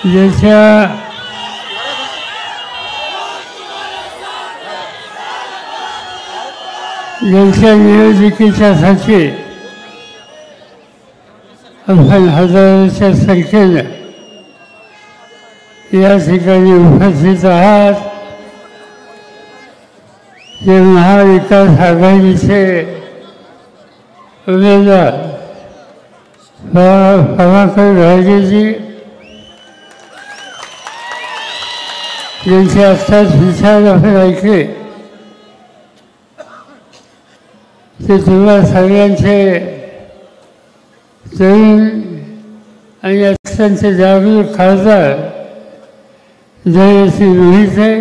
ज्यांच्या निवडणुकीच्यासाठी आपण हजारोच्या संख्येने या ठिकाणी उपस्थित आहात. हे महाविकास आघाडीचे उमेदवार प्रभाकर राजेजी यांचे आत्ताच विचार आपण ऐकले ते तुम्हा सगळ्यांचे तरुण आणि अत्यंत जागरूक खासदार जयश्री मोहिते,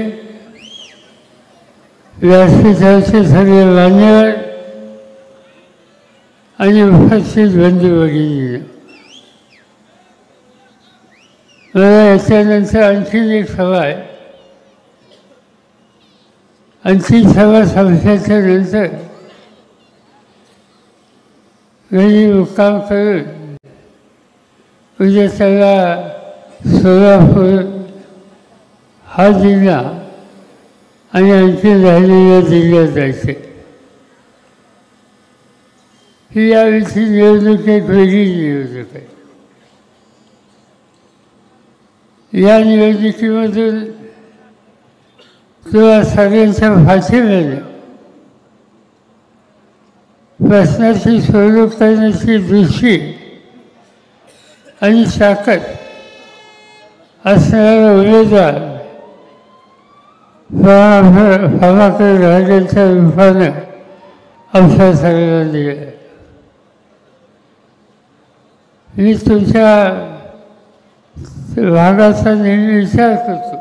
व्यासपीठाचे सगळे मान्यवर आणि उपस्थित बंधू भगिनी, मला याच्यानंतर आणखीन एक सभा आहे. आणखी सभा संपल्याच्या नंतर घरी मुक्काम करून उद्या त्याला सोलापूर हा जिल्हा आणि आणखी राहिलेल्या जिल्ह्यात जायचे. ही यावेळी निवडणूक एक वेगळी निवडणूक आहे. या निवडणुकीमधून किंवा सगळ्यांच्या फाशीमध्ये प्रश्नाची सोडवणूक करण्याची दृष्टी आणि ताकद असणारा उमेदवार प्रभाकर राजेंच्या रूपानं आमच्या सगळ्यांना दिलं. मी तुमच्या भागाचा नेहमी विचार करतो.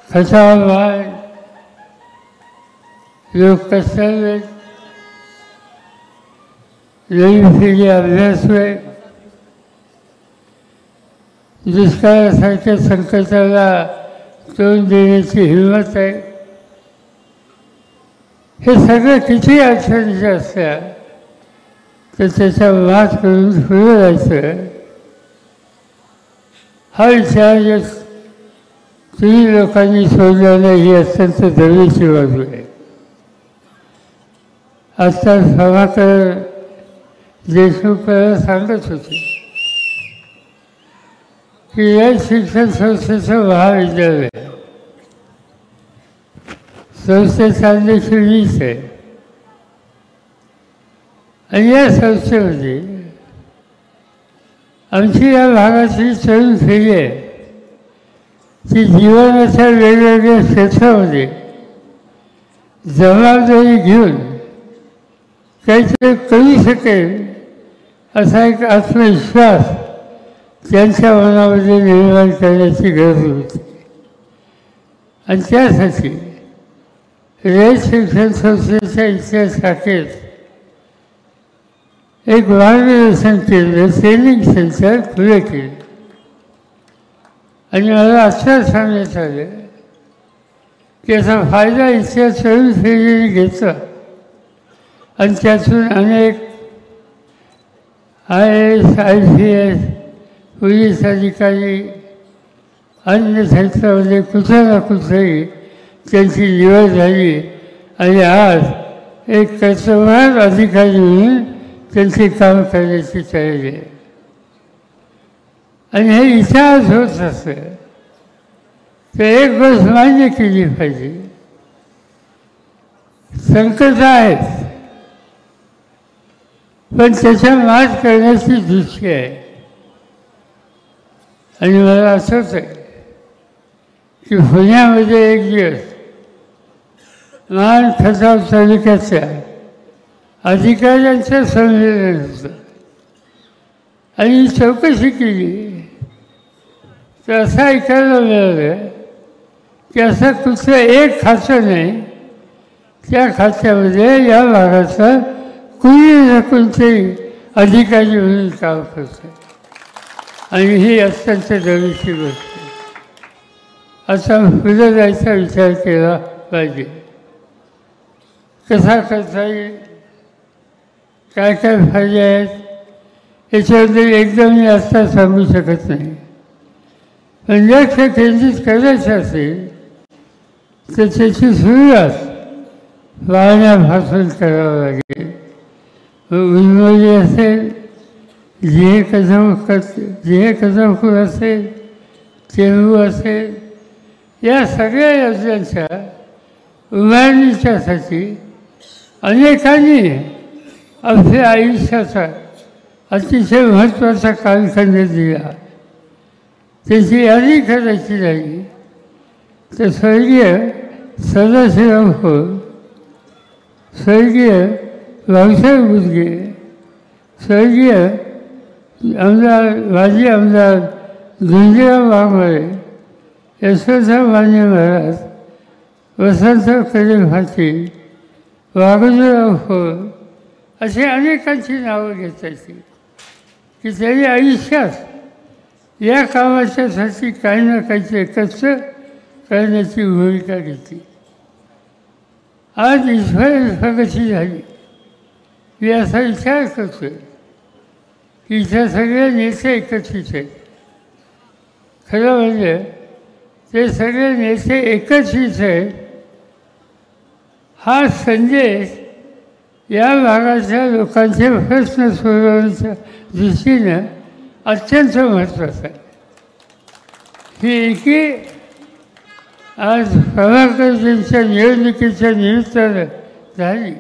खचावान लोक कष्टाळू, नवीन पिढी अभ्यासू आहे. दुष्काळासारख्या संकटाला तोंड देण्याची हिंमत आहे. हे सगळं किती अडचणीचे असल्या तर त्याचा मात करून पुढे जायचं हा विचार तुम्ही लोकांनी सोडल्याने ही अत्यंत जवळची बाजू आहे. आत्ता प्रभाकर देशमुखला सांगत होते की या शिक्षण संस्थेचं महाविद्यालय संस्थेचा अध्यक्ष मीच आहे आणि या संस्थेमध्ये आमची या भागातली तरुण पिढी आहे ती जीवनाच्या वेगवेगळ्या क्षेत्रामध्ये जबाबदारी घेऊन काहीतरी करू शकेल असा एक आत्मविश्वास त्यांच्या मनामध्ये निर्माण करण्याची गरज होती. आणि त्यासाठी रयत शिक्षण संस्थेच्या इथल्या शाखेत एक मार्गदर्शन केंद्र, ट्रेनिंग सेंटर खुले केले. आणि मला आत्ता सांगण्यात आलं की याचा फायदा इथल्या तरुण पिढीने घेतला आणि त्यातून अनेक IAS, IPS, पोलीस अधिकारी अन्य क्षेत्रामध्ये कुठे ना कुठेही त्यांची निवड झाली आणि आज एक कर्तव्यवान अधिकारी म्हणून त्यांचे काम करण्याची तयारी आहे. आणि हे इतिहास होत असतं तर एक गोष्ट मान्य केली पाहिजे. संकट आहेत पण त्याच्या मात करण्याची दृष्टी आहे. आणि मला असंच आहे की पुण्यामध्ये एक दिवस महान खटाव तालुक्याच्या अधिकाऱ्यांचं संमेलन होतं आणि चौकशी केली तर असं ऐकायला मिळालं की असं कुठलं एक खातं नाही त्या खात्यामध्ये या भागाचा कुणी ना कोणतेही अधिकारी म्हणून काम करतं. आणि ही अत्यंत जवळची गोष्ट आहे. आता पुढे जायचा विचार केला पाहिजे. कसा करता येईल, काय काय फायदे आहेत याच्याबद्दल एकदम जास्त सांगू शकत नाही. पण लक्ष केंद्रित करायचं असेल तर त्याची सुरुवात पाहण्यापासून करावं लागेल. उन्मोदी असेल, जे कदमखोर असेल, चेंबू असेल, या सगळ्या योजनांच्या उभारणीच्यासाठी अनेकांनी आपल्या आयुष्याचा अतिशय महत्त्वाचा कालखंड दिला. त्याची यादी करायची नाही तर स्वर्गीय सदाशिवराव खोत, स्वर्गीय भाऊसाहेब बुचके, स्वर्गीय माजी आमदार धुंजीराव वाघमारे, यशवंतराव माने महाराज, वसंतराव कदम पाटील, वाघोजीराव खोत असे अनेकांची नावं घेतायची की त्यांनी आयुष्यात या कामाच्यासाठी काही ना काहीतरी कष्ट करण्याची भूमिका घेतली. आज ईश्वर प्रगती झाली. मी असा विचार करतो की इथं सगळे नेते एकत्रित आहेत. खरं म्हणजे ते सगळे नेते एकत्रित आहेत हा संदेश या भागाच्या लोकांचे प्रश्न सोडवण्याच्या दृष्टीनं अत्यंत महत्त्वाचा आहे. ही एकी आज प्रभाकरजींच्या निवडणुकीच्या निमित्तानं झाली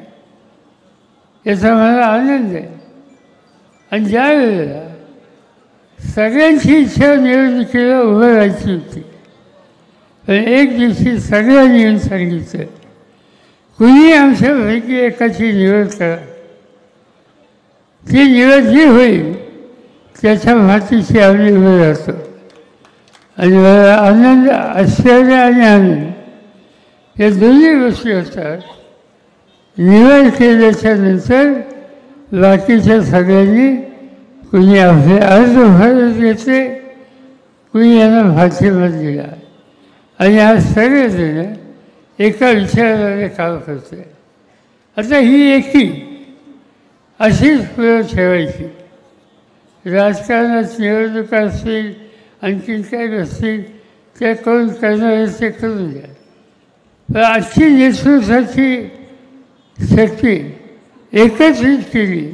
याचा मला आनंद आहे. आणि ज्या वेळेला सगळ्यांची इच्छा निवडणुकीला उभं राहायची होती, पण एक दिवशी सगळ्यांनी येऊन सांगितलं कुणी आमच्यापैकी एकाची निवड करा. ती निवड जी होईल त्याच्या मातीशी आम्ही उभं राहतो. आणि मला आनंद, आश्चर्य आणि आनंद या दोन्ही गोष्टी होतात. निवड केल्याच्या नंतर बाकीच्या सगळ्यांनी कुणी आपले अर्ज भरत घेतले, कुणी यांना पाठिंबा दिला आणि आज सगळेजण एका विचाराने काम करतो. आता ही एकी अशीच पुढे ठेवायची. राजकारणात निवडणुका असतील, आणखीन काय असतील ते कोण करणारे ते करून द्या. पण आजची नेतृत्वाची शक्ती एकत्रित केली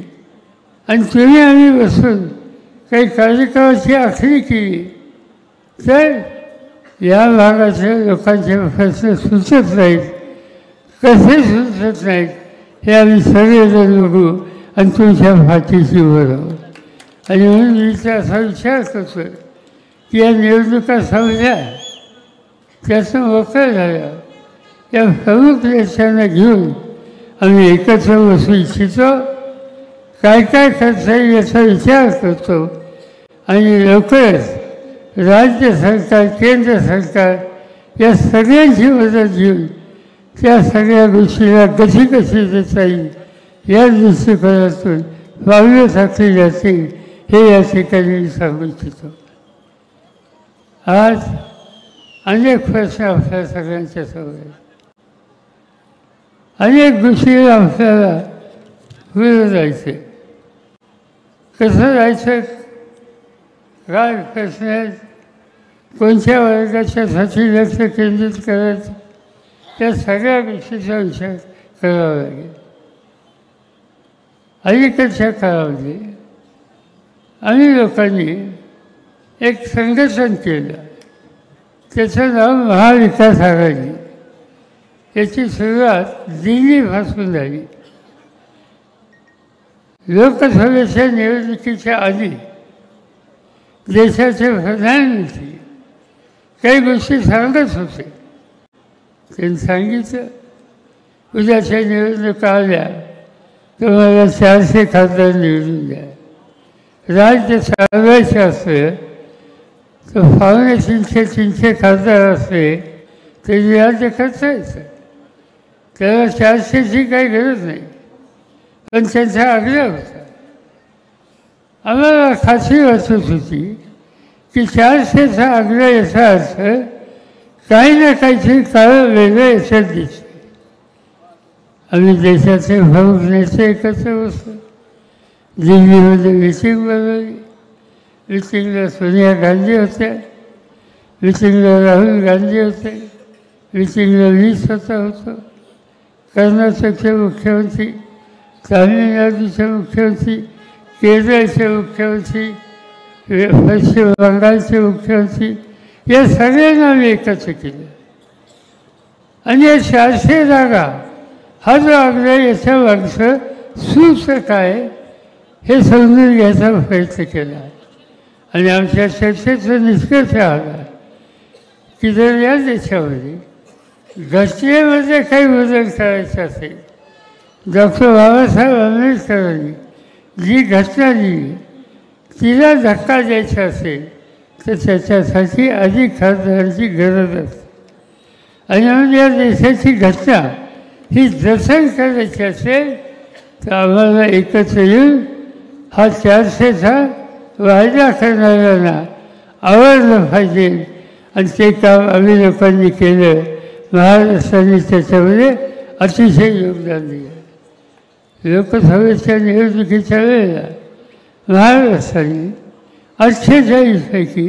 आणि तुम्ही आम्ही बसून काही कार्यक्रमाची आखणी केली तर या भागाच्या लोकांचे प्रश्न सुचत नाहीत. कसे सुचत नाहीत हे आम्ही सगळेजण बघू आणि तुमच्या पाठीशी उभं राहू. आणि म्हणून मी असा विचार करतो की या निवडणुका संपल्या, त्याचं मोकळं झालं, या प्रमुख नेत्यांना घेऊन आम्ही एकत्र बसू इच्छितो. काय काय करता येईल याचा विचार करतो आणि लवकरच राज्य सरकार, केंद्र सरकार या सगळ्यांची मदत घेऊन त्या सगळ्या गोष्टीला गती कशी देता येईल या दृष्टिकोनातून पावलं टाकली जातील हे या ठिकाणी सांगू इच्छितो. आज अनेक प्रश्न आपल्या सगळ्यांच्या समोर आहेत. अनेक गोष्टी आपल्याला पुढे जायचे. कसं जायचं, काय प्रश्न आहेत, कोणत्या वर्गाच्यासाठी लक्ष केंद्रित करायचं, त्या सगळ्या गोष्टीचा विचार करावा लागेल. अलीकडच्या काळामध्ये आम्ही लोकांनी एक संघटन केलं, त्याचं नाव महाविकास आघाडी. याची सुरुवात दिल्लीपासून झाली. लोकसभेच्या निवडणुकीच्या आधी देशाचे प्रधानमंत्री काही गोष्टी सांगत होते. त्यांनी सांगितलं उद्याच्या निवडणुका आल्या तर मला 400 खासदार निवडून द्या. राज्य चालवायचे असलं तर 350 खासदार असले तरी राज्य करता येतं. त्याला 400ची काही गरज नाही, पण त्यांचा आग्रह होता. आम्हाला खात्री वाटत होती की 400चा आग्रह याचा अर्थ काही ना काहीतरी कारण वेगळं याच्यात दिसतं. आम्ही देशाचे प्रमुख नेते एकत्र बसलो दिल्लीमध्ये मीटिंग बोलवली. मीटिंगला सोनिया गांधी होत्या, मीटिंगला राहुल गांधी होते, मीटिंगला मी स्वतः होतो. कर्नाटकचे मुख्यमंत्री, तामिळनाडूचे मुख्यमंत्री, केरळचे मुख्यमंत्री, पश्चिम बंगालचे मुख्यमंत्री, या सगळ्यांना मी एकत्र केलं. आणि या 400 जागा हा जो आग्रह याच्या मागचं सूत्र काय हे समजून घ्यायचा प्रयत्न केला. आणि आमच्या चर्चेचा निष्कर्ष आला की जर या देशामध्ये घटनेमध्ये काही बदल करायचा असेल, डॉक्टर बाबासाहेब आंबेडकरांनी जी घटना दिली तिला धक्का द्यायचा असेल तर त्याच्यासाठी अधिक खासदारांची गरज असते. आणि म्हणून या देशाची घटना ही जतन करायची असेल तर आम्हाला एकत्र येऊन हा 400चा वायदा करणाऱ्यांना आवडलं पाहिजे. आणि ते काम आम्ही लोकांनी केलं. महाराष्ट्राने त्याच्यामध्ये अतिशय योगदान दिलं. लोकसभेच्या निवडणुकीच्या वेळेला महाराष्ट्राने 48पैकी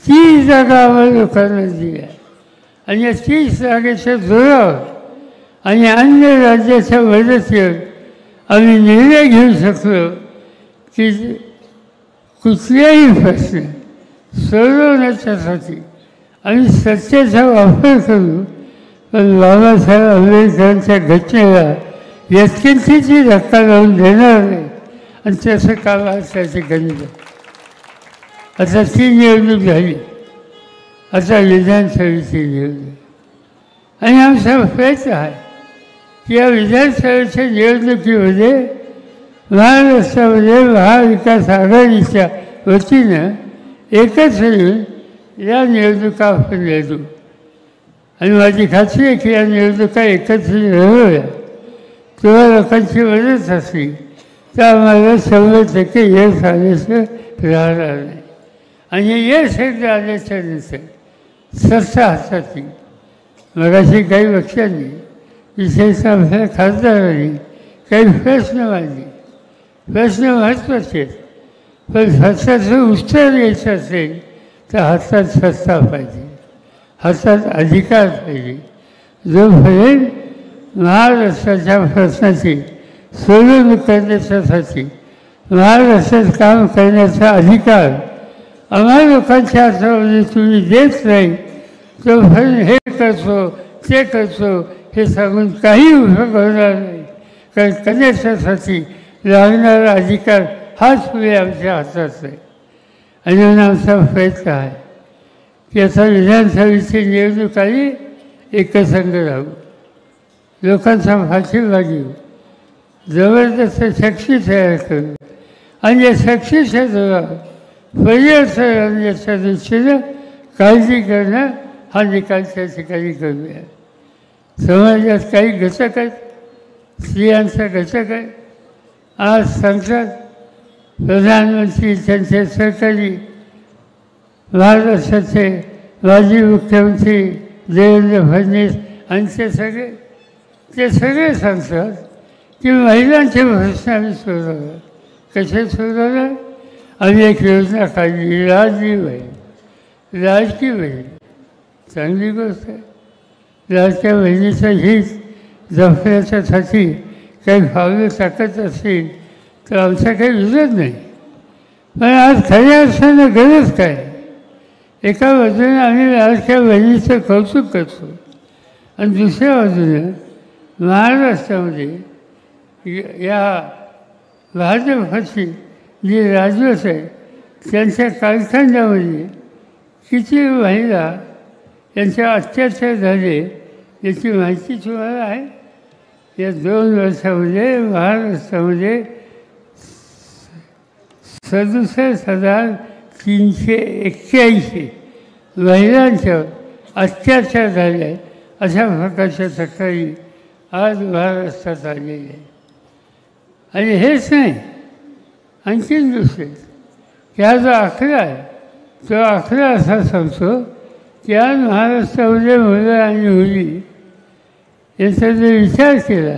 30 जागा आम्हाला लोकांना दिल्या. आणि या 30 जागेच्या जोरावर आणि अन्य राज्याच्या मदतीवर आम्ही निर्णय घेऊ शकलो की कुठल्याही प्रश्न सोडवण्याच्यासाठी आम्ही सत्तेचा वापर करू, पण बाबासाहेब आंबेडकरांच्या घटनेला व्यक्तिंची धक्का लावून देणार नाही. आणि त्याचं काम आज त्या ठिकाणी आता ती निवडणूक झाली. आता विधानसभेची निवडणूक आणि आमचा प्रयत्न आहे की या विधानसभेच्या निवडणुकीमध्ये महाराष्ट्रामध्ये महाविकास आघाडीच्या वतीनं एकत्र येऊन या निवडणुका आपण लढू. आणि माझी खात्री आहे की या निवडणुका एकत्र लढवल्या तेव्हा लोकांची मदत असली तर आम्हाला 100% यश आल्याचं राहणार नाही. आणि यश एकदा आल्याच्या नंतर सत्ता हातात येईल. मगाशी काही पक्षांनी विशेषतः आपल्या खासदारांनी काही प्रश्न मांडले. प्रश्न महत्त्वाचे आहेत, पण सत्ताचं उत्तर द्यायचं असेल तर हातात सत्ता पाहिजे, हातात अधिकार पाहिजे. जोपर्यंत महाराष्ट्राच्या प्रश्नाची सोडवणूक करण्यासाठी महाराष्ट्रात काम करण्याचा अधिकार आम्हा लोकांच्या हातामध्ये तुम्ही देत नाही तोपर्यंत हे करतो ते करतो हे सांगून काही उपयोग होणार नाही. कारण करण्यासाठी लागणारा अधिकार हाच पुढे आमच्या हातात आहे. आणि म्हणून आमचा प्रयत्न आहे की आता विधानसभेची निवडणूक आली एकसंघ राहू, लोकांचा पाठिंबा घेऊ, जबरदस्त शक्ती तयार करू आणि या शक्तीच्या जोरावर परिवर्तन आणण्याच्या दृष्टीनं काळजी करणं हा निकाल त्या ठिकाणी करूया. समाजात काही घटक आहेत, स्त्रियांचा घटक आहे. आज सांगतात प्रधानमंत्री त्यांचे सहकारी महाराष्ट्राचे माजी मुख्यमंत्री देवेंद्र फडणवीस आणि ते सगळे सांगतात की महिलांचे प्रश्न आम्ही सोडवणार. कसे सोडवणार? आम्ही एक योजना काढली, लाडकी बहीण. लाडकी बहीण चांगली गोष्ट आहे. लाडक्या बहिणीचं हित जपण्याच्यासाठी काही पावलं टाकत असतील तर आमचा काही विरोध नाही. पण आज खऱ्या अर्थानं गरज काय? एका बाजूने आम्ही लाडक्या बहिणीचं कौतुक करतो आणि दुसऱ्या बाजूने महाराष्ट्रामध्ये या भाजपची जी राजवट आहे त्यांच्या कालखंडामध्ये किती महिला यांच्या अत्याचार झाले याची माहिती तुम्हाला आहे. या 2 वर्षामध्ये महाराष्ट्रामध्ये 67,381 महिलांच्यावर अत्याचार झाले आहेत. अशा प्रकारच्या तक्रारी आज महाराष्ट्रात आलेल्या आहेत. आणि हेच नाही, आणखीन दुसरे की हा जो आकडा आहे तो आकडा असा सांगतो की आज महाराष्ट्रामध्ये मुलं आणि मुली याचा जर विचार केला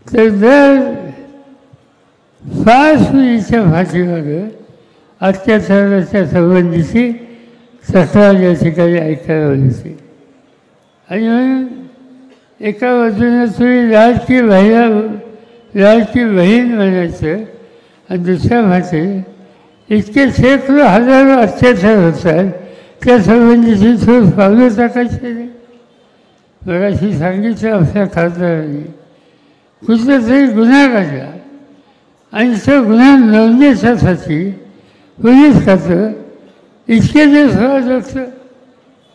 तर दर 5 मुलीच्या फाशीमागं अत्याचाराच्या संबंधीची तक्रार या ठिकाणी ऐकायला मिळते. आणि म्हणून एका बाजूने तुम्ही लाडकी बहीण म्हणायचं आणि दुसऱ्या भाषेत इतके शेकडो हजारो अत्याचार होतात त्या संबंधीची ठोस पावलं टाकायचे नाही. मगाशी सांगितलं आपल्या खासदारांनी कुठला तरी गुन्हा घडला आणि तो गुन्हा नोंदण्यासाठी पोलीस खातं इतके दिवस व्हावं लागतं.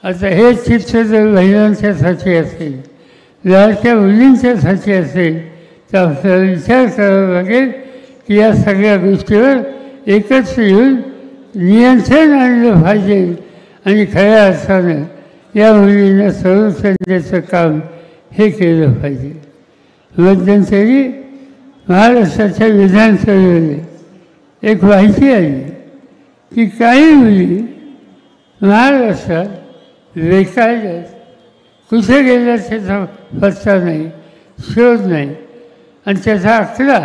आता हे चित्र जर महिलांच्यासाठी असेल, लाडक्या मुलींच्यासाठी असेल तर आपल्याला विचार करावा लागेल की या सगळ्या गोष्टीवर एकत्र येऊन नियंत्रण आणलं पाहिजे आणि खऱ्या अर्थानं या मुलींना संरक्षण द्यायचं काम हे केलं पाहिजे. मध्यंतरी महाराष्ट्राच्या विधानसभेमध्ये एक माहिती आली की काही मुली महाराष्ट्रात बेकायदा कुठे गेल्या त्याचा पत्ता नाही, शोध नाही आणि त्याचा आकडा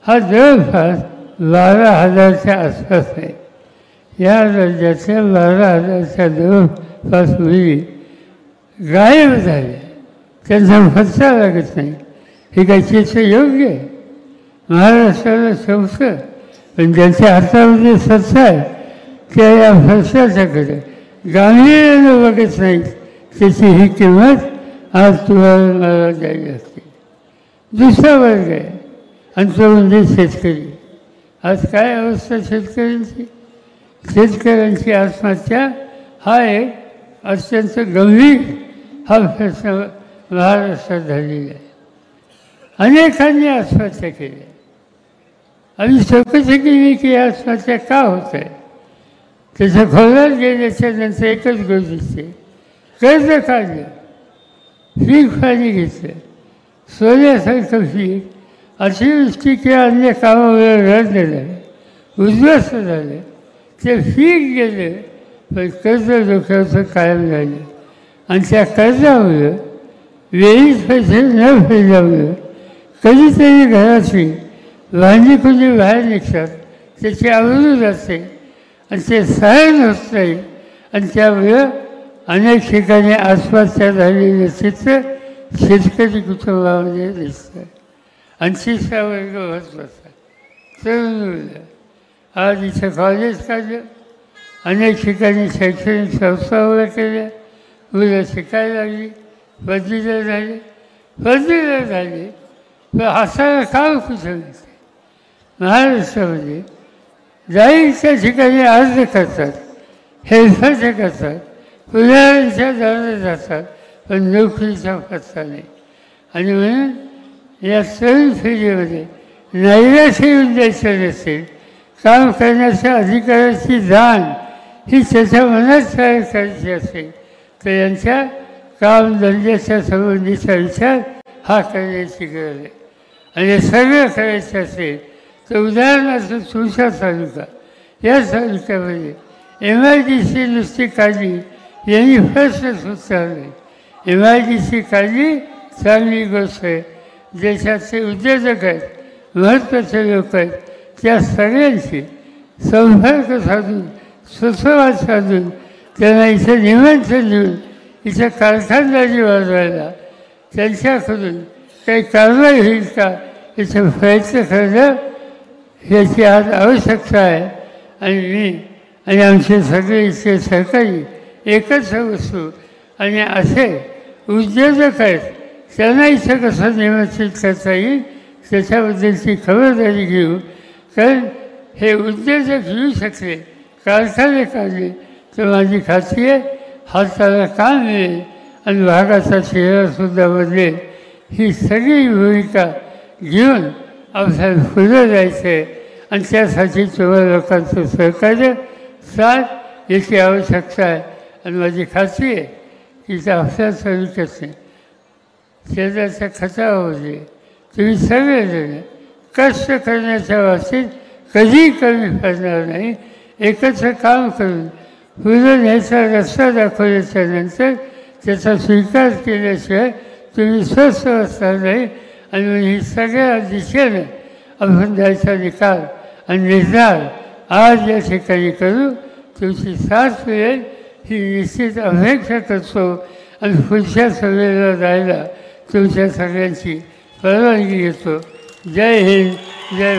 हा जवळपास 12,000च्या आसपास आहे. या राज्यातल्या 12,000च्या जवळपास मुली गायब झाल्या, त्यांचा पत्ता लागत नाही. हे काही चित्र योग्य आहे? महाराष्ट्राला संसद पण ज्यांच्या हातामध्ये सत्ता आहे त्या या फरसाच्याकडे गांभीर्यानं बघत नाहीत. त्याची ही किंमत आज तुम्हाला मला द्यावी लागते. दुसरा वर्ग आहे आणि तो म्हणजे शेतकरी. आज काय अवस्था शेतकऱ्यांची? शेतकऱ्यांची आत्महत्या हा एक अत्यंत गंभीर हा प्रश्न महाराष्ट्रात झालेला आहे. अनेकांनी आत्महत्या केल्या आणि चौकशी केली की आत्महत्या का होत आहे. त्याच्या खोलात गेल्याच्या नंतर एकच गोष्ट दिसते, कर्ज काढलं, पीक पाणी घेतलं, सोन्यासारखं पीक अतिवृष्टी किंवा अन्य कामामुळे रद्द झालं, उद्ध्वस्त झालं, ते पीक गेलं पण कर्ज डोक्याचं कायम झालं आणि त्या कर्जामुळं वेळीच पैसे न फेडल्यामुळं कधीतरी घराची भांडी कुणी बाहेर निघतात, त्याची आवृत्ती असते आणि ते सहन होत नाही आणि त्यामुळं अनेक ठिकाणी आत्महत्या झालेलं चित्र शेतकरी कुटुंबामध्ये दिसतं. आणि तिसरा वर्ग महत्त्वाचा तरुण मुलं. आज इथं कॉलेज काढलं, अनेक ठिकाणी शैक्षणिक संस्था उभ्या केल्या, मुलं शिकायला लागली, पदवीधर झाले पण हसायला काम कुठं मिळते. महाराष्ट्रामध्ये जाहीरच्या ठिकाणी अर्ज करतात, हेरफेर करतात, पुण्याच्या दौऱ्यात जातात पण नोकरीचा पत्ता नाही. आणि म्हणून या तरुण पिढीमध्ये नैराश्य येऊन द्यायचं नसेल, काम करण्याच्या अधिकाराची जाण ही त्याच्या मनात तयार करायची असेल तर यांच्या कामधंद्याच्या संबंधीचा विचार हा करण्याची गरज आहे. आणि हे सगळं करायचं असेल तर उदाहरणार्थ तुळजा तालुका, या तालुक्यामध्ये MIDC नुसती काढली यांनी प्रश्न सुचला नाही. MIDC काढली चांगली गोष्ट आहे. देशाचे उद्योजक आहेत, महत्त्वाचे लोक आहेत, त्या सगळ्यांशी संपर्क साधून सुसंवाद साधून त्यांना इथं निमंत्रण देऊन इथं कारखानदारी वाजवायला त्यांच्याकडून काही कारवाई होईल का याचा प्रयत्न करणं याची आज आवश्यकता आहे. आणि मी आणि आमचे सगळे इथले सहकारी एकत्र बसू आणि असे उद्योजक आहेत त्यांना इथं कसं निमंत्रित करता येईल त्याच्याबद्दलची खबरदारी घेऊ. कारण हे उद्योजक येऊ शकले, कारखाने काढले तर माझी खात्री आहे हाताला काम मिळेल आणि भागाचा चेहरासुद्धा बदलेल. ही सगळी भूमिका घेऊन आपल्याला पुढे जायचं आहे आणि त्यासाठी तुम्हाला लोकांचं सहकार्य साथ याची आवश्यकता आहे. आणि माझी खात्री आहे की त्या आपल्या तालुक्यात शेजारच्या खतामध्ये तुम्ही सगळेजण कष्ट करण्याच्या बाबतीत कधीही कमी पडणार नाही. एकत्र काम करून पुढे न्यायचा रस्ता दाखवल्याच्या नंतर त्याचा स्वीकार केल्याशिवाय तुम्ही स्वस्थ असणार नाही. आणि ही सगळ्या दिशेनं आपण द्यायचा निकाल आणि निर्धार आज या ठिकाणी करू. तुमची साथ मिळेल ही निश्चित अपेक्षा करतो आणि पुढच्या सभेला जायला तुमच्या सगळ्यांची परवानगी घेतो. जय हिंद, जय